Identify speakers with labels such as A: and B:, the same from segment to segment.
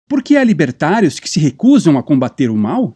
A: Por que há libertários que se recusam a combater o mal?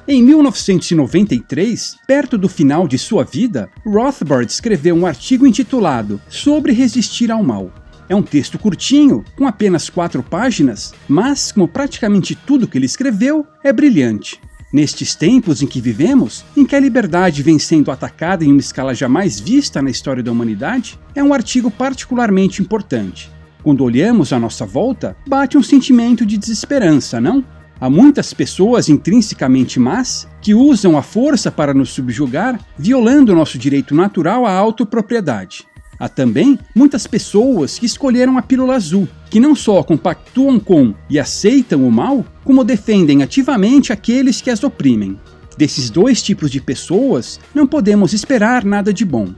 A: Em 1993, perto do final de sua vida, Rothbard escreveu um artigo intitulado Sobre Resistir ao Mal. É um texto curtinho, com apenas 4 páginas, mas, como praticamente tudo que ele escreveu, é brilhante. Nestes tempos em que vivemos, em que a liberdade vem sendo atacada em uma escala jamais vista na história da humanidade, é um artigo particularmente importante. Quando olhamos à nossa volta, bate um sentimento de desesperança, não? Há muitas pessoas intrinsecamente más que usam a força para nos subjugar, violando nosso direito natural à autopropriedade. Há também muitas pessoas que escolheram a pílula azul, que não só compactuam com e aceitam o mal, como defendem ativamente aqueles que as oprimem. Desses 2 tipos de pessoas, não podemos esperar nada de bom.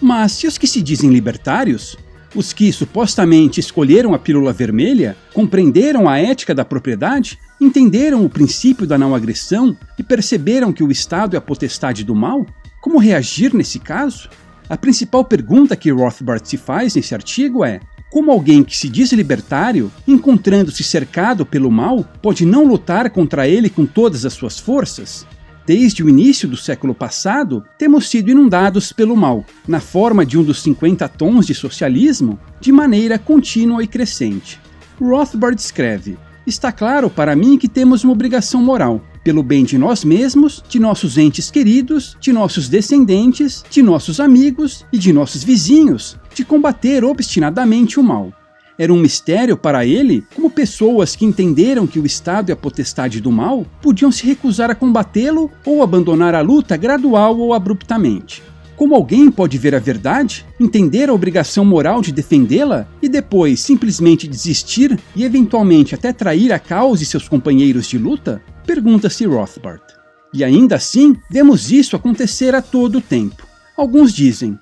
A: Mas e os que se dizem libertários? Os que supostamente escolheram a pílula vermelha, compreenderam a ética da propriedade, entenderam o princípio da não agressão e perceberam que o Estado é a potestade do mal? Como reagir nesse caso? A principal pergunta que Rothbard se faz nesse artigo é: como alguém que se diz libertário, encontrando-se cercado pelo mal, pode não lutar contra ele com todas as suas forças? Desde o início do século passado, temos sido inundados pelo mal, na forma de um dos 50 tons de socialismo, de maneira contínua e crescente. Rothbard escreve: está claro para mim que temos uma obrigação moral, pelo bem de nós mesmos, de nossos entes queridos, de nossos descendentes, de nossos amigos e de nossos vizinhos, de combater obstinadamente o mal. Era um mistério para ele como pessoas que entenderam que o Estado é a potestade do mal podiam se recusar a combatê-lo ou abandonar a luta gradual ou abruptamente. Como alguém pode ver a verdade, entender a obrigação moral de defendê-la e depois simplesmente desistir e eventualmente até trair a causa e seus companheiros de luta? Pergunta-se Rothbard. E ainda assim, vemos isso acontecer a todo o tempo. Alguns dizem: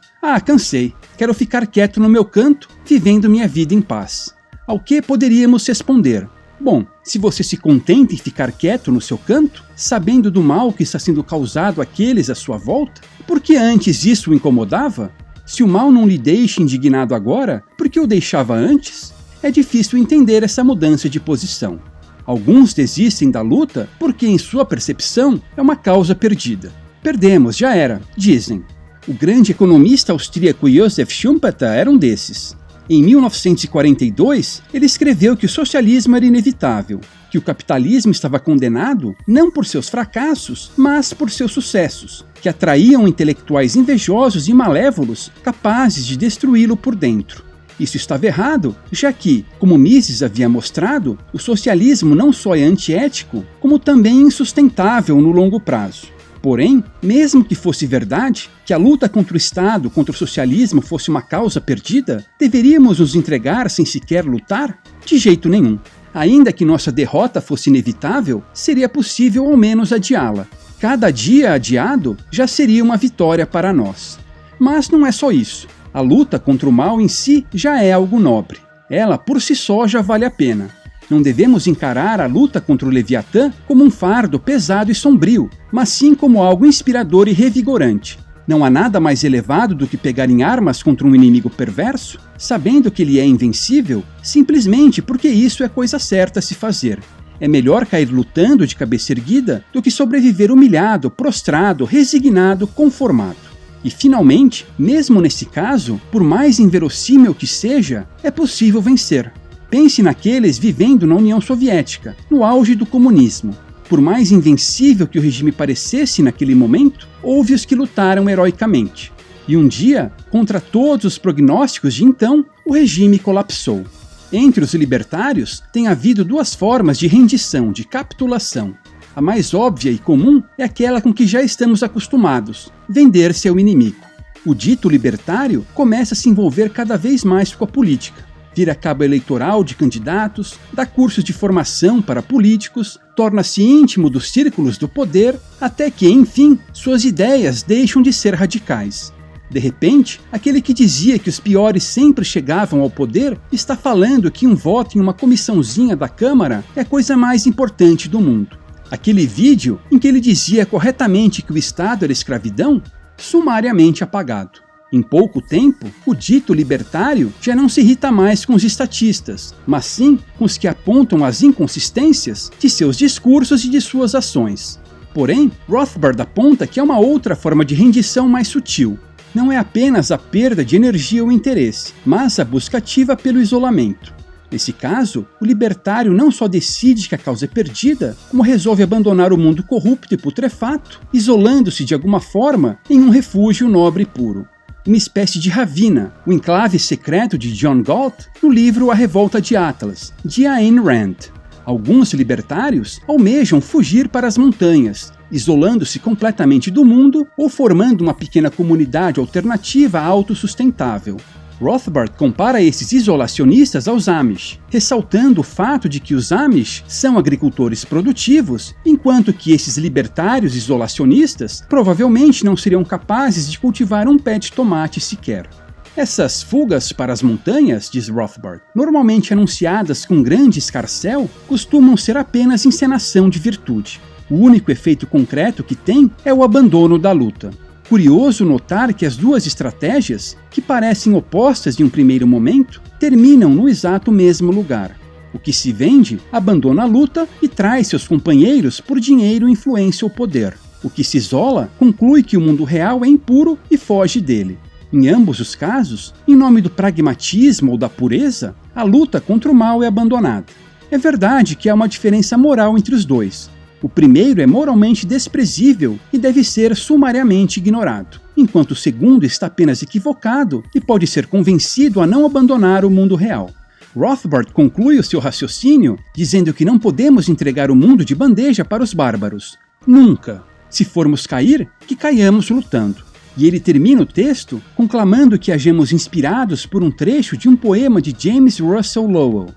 A: cansei, quero ficar quieto no meu canto, vivendo minha vida em paz. Ao que poderíamos responder: bom, se você se contenta em ficar quieto no seu canto, sabendo do mal que está sendo causado àqueles à sua volta, por que antes isso o incomodava? Se o mal não lhe deixa indignado agora, por que o deixava antes? É difícil entender essa mudança de posição. Alguns desistem da luta porque, em sua percepção, é uma causa perdida. Perdemos, já era, dizem. O grande economista austríaco Joseph Schumpeter era um desses. Em 1942, ele escreveu que o socialismo era inevitável, que o capitalismo estava condenado não por seus fracassos, mas por seus sucessos, que atraíam intelectuais invejosos e malévolos capazes de destruí-lo por dentro. Isso estava errado, já que, como Mises havia mostrado, o socialismo não só é antiético, como também insustentável no longo prazo. Porém, mesmo que fosse verdade, que a luta contra o Estado, contra o socialismo fosse uma causa perdida, deveríamos nos entregar sem sequer lutar? De jeito nenhum. Ainda que nossa derrota fosse inevitável, seria possível ao menos adiá-la. Cada dia adiado já seria uma vitória para nós. Mas não é só isso. A luta contra o mal em si já é algo nobre. Ela, por si só, já vale a pena. Não devemos encarar a luta contra o Leviatã como um fardo pesado e sombrio, mas sim como algo inspirador e revigorante. Não há nada mais elevado do que pegar em armas contra um inimigo perverso, sabendo que ele é invencível, simplesmente porque isso é coisa certa a se fazer. É melhor cair lutando de cabeça erguida do que sobreviver humilhado, prostrado, resignado, conformado. E finalmente, mesmo nesse caso, por mais inverossímil que seja, é possível vencer. Pense naqueles vivendo na União Soviética, no auge do comunismo. Por mais invencível que o regime parecesse naquele momento, houve os que lutaram heroicamente. E um dia, contra todos os prognósticos de então, o regime colapsou. Entre os libertários, tem havido 2 formas de rendição, de capitulação. A mais óbvia e comum é aquela com que já estamos acostumados: vender-se ao inimigo. O dito libertário começa a se envolver cada vez mais com a política. Vira cabo eleitoral de candidatos, dá cursos de formação para políticos, torna-se íntimo dos círculos do poder, até que, enfim, suas ideias deixam de ser radicais. De repente, aquele que dizia que os piores sempre chegavam ao poder está falando que um voto em uma comissãozinha da Câmara é a coisa mais importante do mundo. Aquele vídeo em que ele dizia corretamente que o Estado era escravidão, sumariamente apagado. Em pouco tempo, o dito libertário já não se irrita mais com os estatistas, mas sim com os que apontam as inconsistências de seus discursos e de suas ações. Porém, Rothbard aponta que há uma outra forma de rendição mais sutil. Não é apenas a perda de energia ou interesse, mas a busca ativa pelo isolamento. Nesse caso, o libertário não só decide que a causa é perdida, como resolve abandonar o mundo corrupto e putrefato, isolando-se de alguma forma em um refúgio nobre e puro. Uma espécie de Ravina, o enclave secreto de John Galt, no livro A Revolta de Atlas, de Ayn Rand. Alguns libertários almejam fugir para as montanhas, isolando-se completamente do mundo ou formando uma pequena comunidade alternativa autossustentável. Rothbard compara esses isolacionistas aos Amish, ressaltando o fato de que os Amish são agricultores produtivos, enquanto que esses libertários isolacionistas provavelmente não seriam capazes de cultivar um pé de tomate sequer. Essas fugas para as montanhas, diz Rothbard, normalmente anunciadas com grande escarcéu, costumam ser apenas encenação de virtude. O único efeito concreto que tem é o abandono da luta. Curioso notar que as duas estratégias, que parecem opostas em um primeiro momento, terminam no exato mesmo lugar. O que se vende abandona a luta e traz seus companheiros por dinheiro, influência ou poder. O que se isola conclui que o mundo real é impuro e foge dele. Em ambos os casos, em nome do pragmatismo ou da pureza, a luta contra o mal é abandonada. É verdade que há uma diferença moral entre os dois. O primeiro é moralmente desprezível e deve ser sumariamente ignorado, enquanto o segundo está apenas equivocado e pode ser convencido a não abandonar o mundo real. Rothbard conclui o seu raciocínio dizendo que não podemos entregar o mundo de bandeja para os bárbaros. Nunca. Se formos cair, que caiamos lutando. E ele termina o texto conclamando que hajamos inspirados por um trecho de um poema de James Russell Lowell.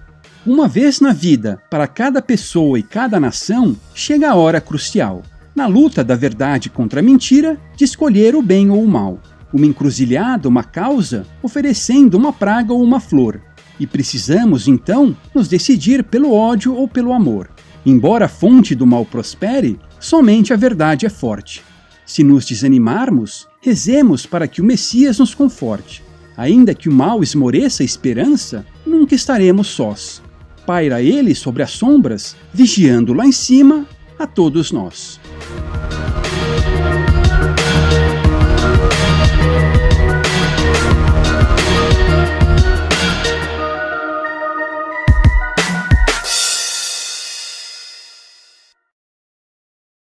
A: Uma vez na vida, para cada pessoa e cada nação, chega a hora crucial, na luta da verdade contra a mentira, de escolher o bem ou o mal. Uma encruzilhada, uma causa, oferecendo uma praga ou uma flor. E precisamos, então, nos decidir pelo ódio ou pelo amor. Embora a fonte do mal prospere, somente a verdade é forte. Se nos desanimarmos, rezemos para que o Messias nos conforte. Ainda que o mal esmoreça a esperança, nunca estaremos sós. Paira ele sobre as sombras, vigiando lá em cima a todos nós.